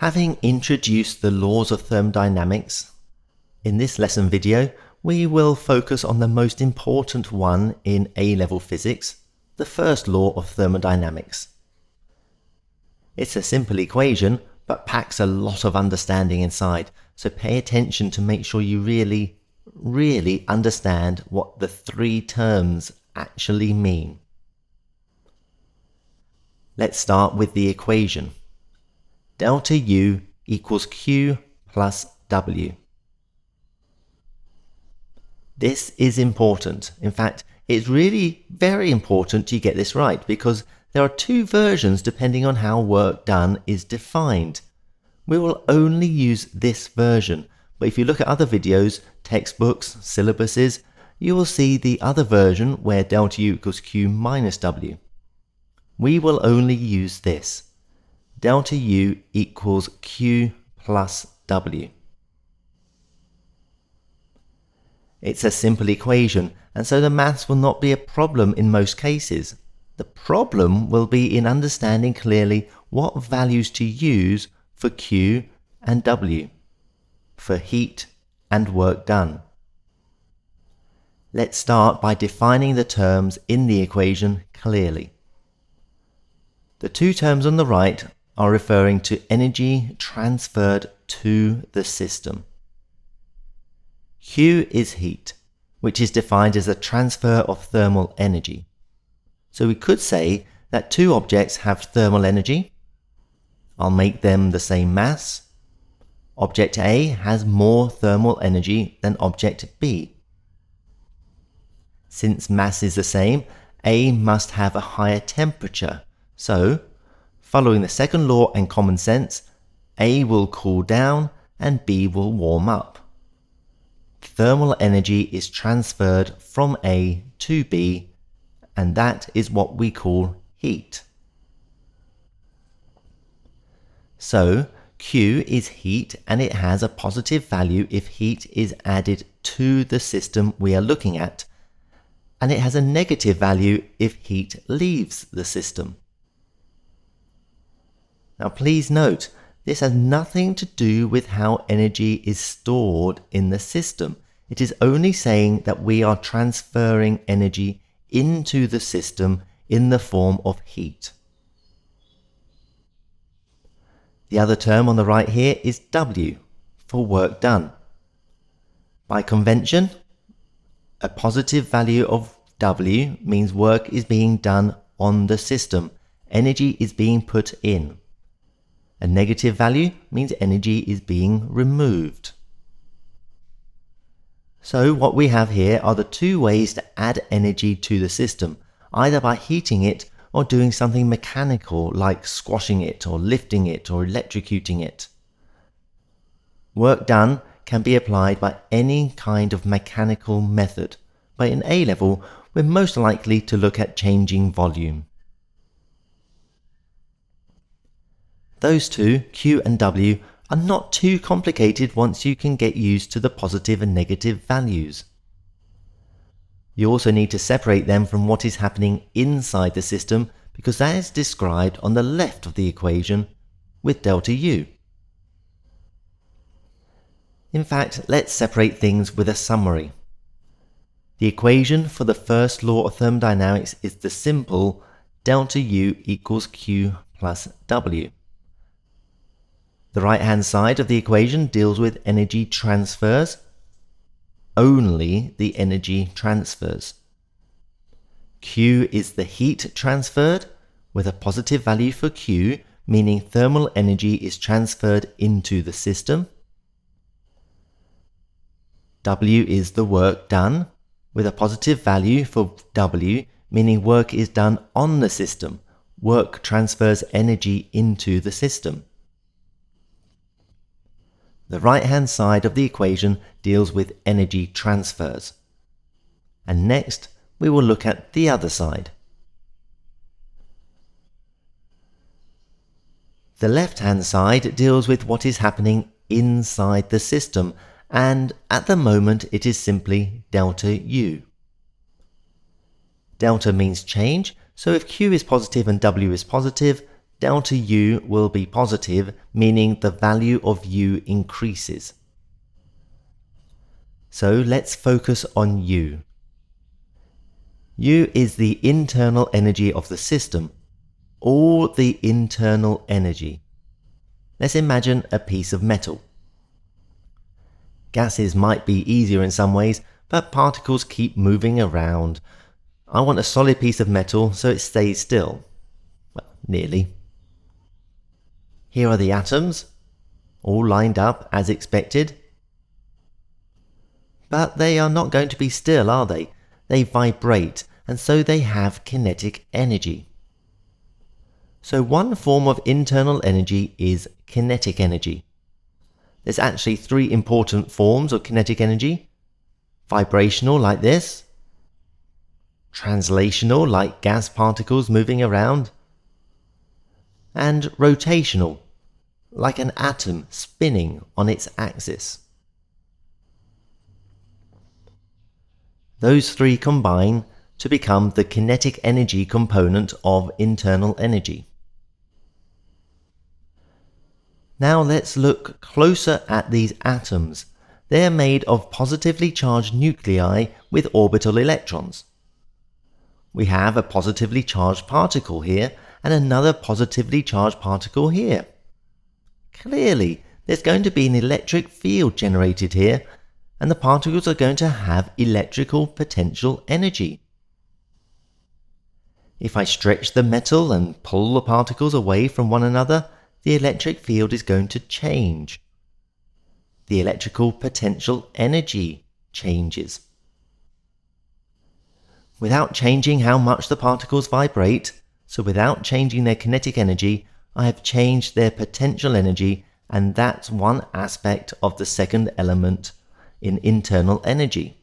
Having introduced the laws of thermodynamics, in this lesson video we will focus on the most important one in A-level physics, the first law of thermodynamics. It's a simple equation but packs a lot of understanding inside, so pay attention to make sure you really understand what the three terms actually mean. Let's start with the equation. Delta U equals Q plus W. This is important. In fact, it's really very important you get this right because there are two versions depending on how work done is defined. We will only use this version, but if you look at other videos, textbooks, syllabuses, you will see the other version where delta U equals Q minus W. We will only use this. Delta U equals Q plus W. It's a simple equation, and so the maths will not be a problem in most cases. The problem will be in understanding clearly what values to use for Q and W, for heat and work done. Let's start by defining the terms in the equation clearly. The two terms on the right are referring to energy transferred to the system. Q is heat, which is defined as a transfer of thermal energy. So we could say that two objects have thermal energy. I'll make them the same mass. Object A has more thermal energy than object B. Since mass is the same, A must have a higher temperature. So, following the second law and common sense, A will cool down and B will warm up. Thermal energy is transferred from A to B, and that is what we call heat. So, Q is heat and it has a positive value if heat is added to the system we are looking at, and it has a negative value if heat leaves the system. Now please note, this has nothing to do with how energy is stored in the system. It is only saying that we are transferring energy into the system in the form of heat. The other term on the right here is W, for work done. By convention, a positive value of W means work is being done on the system. Energy is being put in. A negative value means energy is being removed. So what we have here are the two ways to add energy to the system, either by heating it or doing something mechanical like squashing it or lifting it or electrocuting it. Work done can be applied by any kind of mechanical method, but in A-level we're most likely to look at changing volume. Those two, Q and W, are not too complicated once you can get used to the positive and negative values. You also need to separate them from what is happening inside the system because that is described on the left of the equation with delta U. In fact, let's separate things with a summary. The equation for the first law of thermodynamics is the simple delta U equals Q plus W. The right-hand side of the equation deals with energy transfers, only the energy transfers. Q is the heat transferred, with a positive value for Q, meaning thermal energy is transferred into the system. W is the work done, with a positive value for W, meaning work is done on the system. Work transfers energy into the system. The right-hand side of the equation deals with energy transfers. And next, we will look at the other side. The left-hand side deals with what is happening inside the system, and at the moment it is simply delta U. Delta means change, so if Q is positive and W is positive, delta U will be positive, meaning the value of U increases. So let's focus on U. U is the internal energy of the system, all the internal energy. Let's imagine a piece of metal. Gases might be easier in some ways, but particles keep moving around. I want a solid piece of metal so it stays still. Well, nearly. Here are the atoms, all lined up as expected. But they are not going to be still, are they? They vibrate, and so they have kinetic energy. So one form of internal energy is kinetic energy. There's actually three important forms of kinetic energy. Vibrational, like this. Translational, like gas particles moving around. And rotational, like an atom spinning on its axis. Those three combine to become the kinetic energy component of internal energy. Now let's look closer at these atoms. They are made of positively charged nuclei with orbital electrons. We have a positively charged particle here and another positively charged particle here. Clearly, there's going to be an electric field generated here, and the particles are going to have electrical potential energy. If I stretch the metal and pull the particles away from one another, the electric field is going to change. The electrical potential energy changes. Without changing how much the particles vibrate, so without changing their kinetic energy, I have changed their potential energy, and that's one aspect of the second element in internal energy.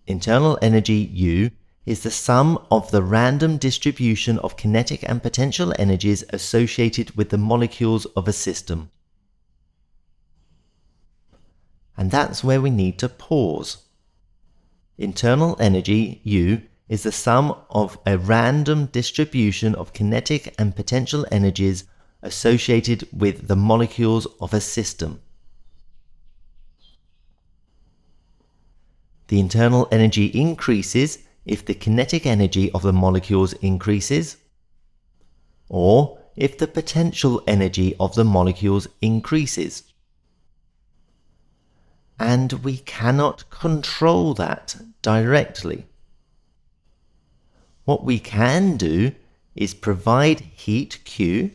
Internal energy U is the sum of the random distribution of kinetic and potential energies associated with the molecules of a system. And that's where we need to pause. Internal energy, U, is the sum of a random distribution of kinetic and potential energies associated with the molecules of a system. The internal energy increases if the kinetic energy of the molecules increases, or if the potential energy of the molecules increases. And we cannot control that directly. What we can do is provide heat Q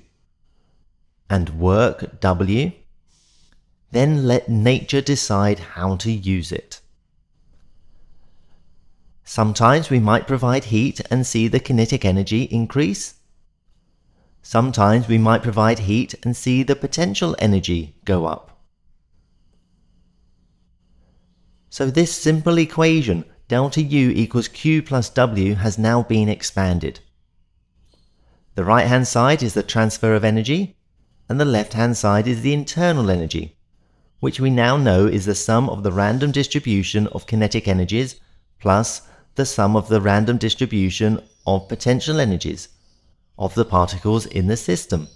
and work W, then let nature decide how to use it. Sometimes we might provide heat and see the kinetic energy increase. Sometimes we might provide heat and see the potential energy go up. So this simple equation, delta U equals Q plus W, has now been expanded. The right-hand side is the transfer of energy, and the left-hand side is the internal energy, which we now know is the sum of the random distribution of kinetic energies plus the sum of the random distribution of potential energies of the particles in the system.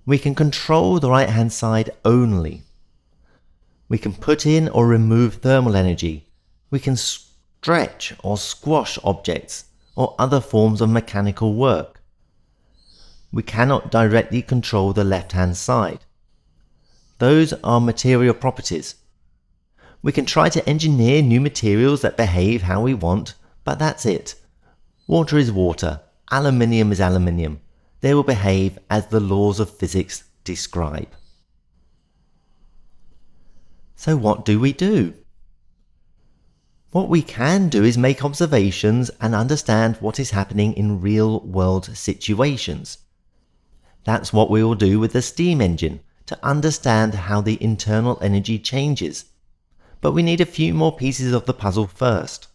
We can control the right-hand side only. We can put in or remove thermal energy. We can stretch or squash objects or other forms of mechanical work. We cannot directly control the left-hand side. Those are material properties. We can try to engineer new materials that behave how we want, but that's it. Water is water, aluminium is aluminium. They will behave as the laws of physics describe. So what do we do? What we can do is make observations and understand what is happening in real-world situations. That's what we will do with the steam engine, to understand how the internal energy changes. But we need a few more pieces of the puzzle first.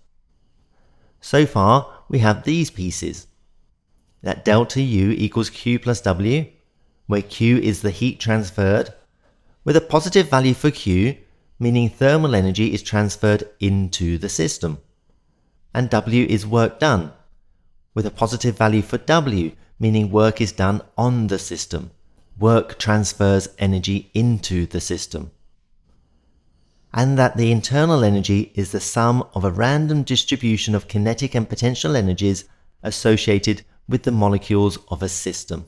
So far, we have these pieces. That delta U equals Q plus W, where Q is the heat transferred, with a positive value for Q, meaning thermal energy is transferred into the system, and W is work done, with a positive value for W, meaning work is done on the system. Work transfers energy into the system. And that the internal energy is the sum of a random distribution of kinetic and potential energies associated with the molecules of a system.